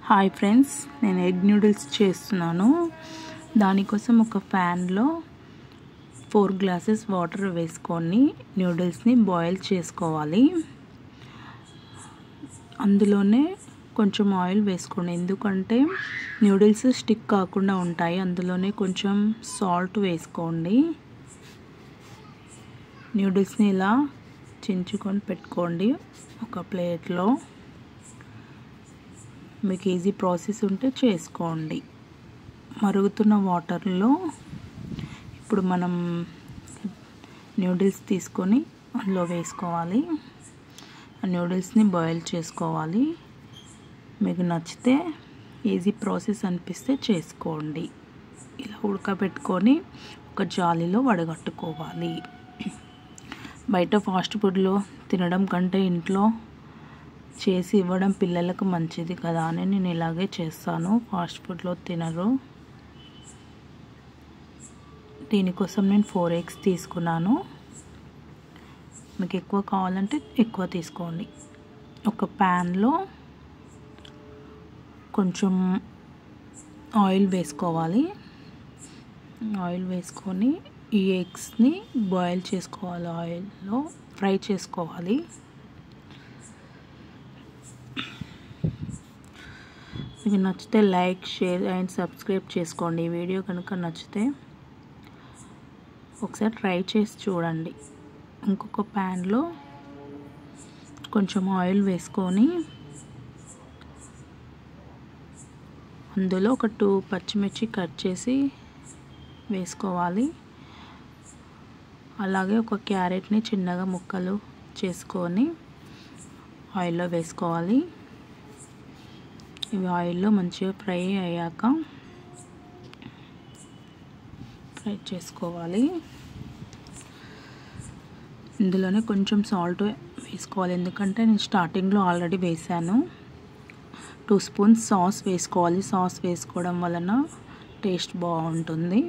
Hi friends, నేను egg noodles చేస్తున్నాను. దానికోసం ఒక ప్యాన్లో 4 గ్లాసెస్ వాటర్ వేసుకొని నూడిల్స్ని బాయిల్ చేసుకోవాలి. అందులోనే కొంచెం ఆయిల్ వేసుకోండి, ఎందుకంటే నూడిల్స్ స్టిక్ కాకుండా ఉంటాయి. అందులోనే కొంచెం సాల్ట్ వేసుకోండి. నూడిల్స్ని ఇలా చించుకొని పెట్టుకోండి ఒక ప్లేట్లో. మీకు ఈజీ ప్రాసెస్ ఉంటే చేసుకోండి. మరుగుతున్న వాటర్లో ఇప్పుడు మనం నూడిల్స్ తీసుకొని అందులో వేసుకోవాలి. ఆ నూడిల్స్ని బాయిల్ చేసుకోవాలి. మీకు నచ్చితే ఈజీ ప్రాసెస్ అనిపిస్తే చేసుకోండి. ఇలా ఉడకబెట్టుకొని ఒక జాలీలో వడగట్టుకోవాలి. బయట ఫాస్ట్ ఫుడ్లో తినడం కంటే ఇంట్లో చేసి ఇవ్వడం పిల్లలకు మంచిది కదా అని నేను ఇలాగే చేస్తాను. ఫాస్ట్ ఫుడ్లో తినరు. దీనికోసం నేను 4 ఎగ్స్ తీసుకున్నాను. మీకు ఎక్కువ కావాలంటే ఎక్కువ తీసుకోండి. ఒక ప్యాన్లో కొంచెం ఆయిల్ వేసుకోవాలి. ఆయిల్ వేసుకొని ఈ ఎగ్స్ని బాయిల్ చేసుకోవాలి. ఆయిల్లో ఫ్రై చేసుకోవాలి. మీకు నచ్చితే లైక్, షేర్ అండ్ సబ్స్క్రైబ్ చేసుకోండి. ఈ వీడియో కనుక నచ్చితే ఒకసారి ట్రై చేసి చూడండి. ఇంకొక ప్యాన్లో కొంచెం ఆయిల్ వేసుకొని అందులో ఒక 2 పచ్చిమిర్చి కట్ చేసి వేసుకోవాలి. అలాగే ఒక క్యారెట్ని చిన్నగా ముక్కలు చేసుకొని ఆయిల్లో వేసుకోవాలి. ఇవి ఆయిల్లో మంచిగా ఫ్రై అయ్యాక ఫ్రై చేసుకోవాలి. ఇందులోనే కొంచెం సాల్ట్ వేసుకోవాలి, ఎందుకంటే నేను స్టార్టింగ్లో ఆల్రెడీ వేసాను. 2 స్పూన్స్ సాస్ వేసుకోవాలి. సాస్ వేసుకోవడం వలన టేస్ట్ బాగుంటుంది.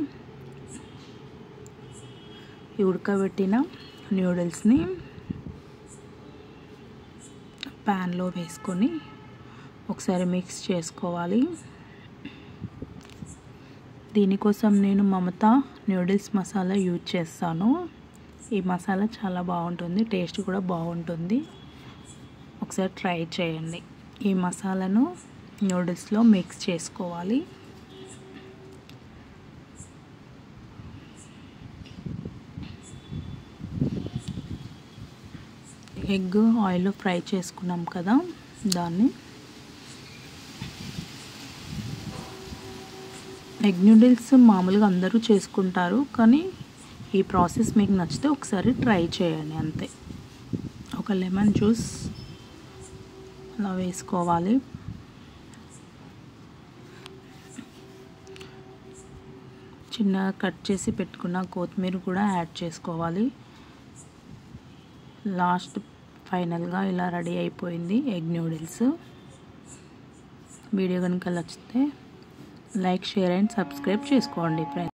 ఈ ఉడకబెట్టిన నూడిల్స్ని ప్యాన్లో వేసుకొని ఒకసారి మిక్స్ చేసుకోవాలి. దీనికోసం నేను మమతా నూడిల్స్ మసాలా యూజ్ చేస్తాను. ఈ మసాలా చాలా బాగుంటుంది, టేస్ట్ కూడా బాగుంటుంది. ఒకసారి ట్రై చేయండి. ఈ మసాలాను నూడిల్స్లో మిక్స్ చేసుకోవాలి. ఎగ్ ఆయిల్లో ఫ్రై చేసుకున్నాం కదా, దాన్ని ఎగ్ నూడిల్స్ మామూలుగా అందరూ చేసుకుంటారు, కానీ ఈ ప్రాసెస్ మీకు నచ్చితే ఒకసారి ట్రై చేయండి అంతే. ఒక లెమన్ జ్యూస్ అలా వేసుకోవాలి. చిన్నగా కట్ చేసి పెట్టుకున్న కొత్తిమీర కూడా యాడ్ చేసుకోవాలి. లాస్ట్ ఫైనల్గా ఇలా రెడీ అయిపోయింది ఎగ్ నూడిల్స్. వీడియో కనుక నచ్చితే లైక్, షేర్ అండ్ సబ్స్క్రైబ్ చేసుకోండి ఫ్రెండ్స్.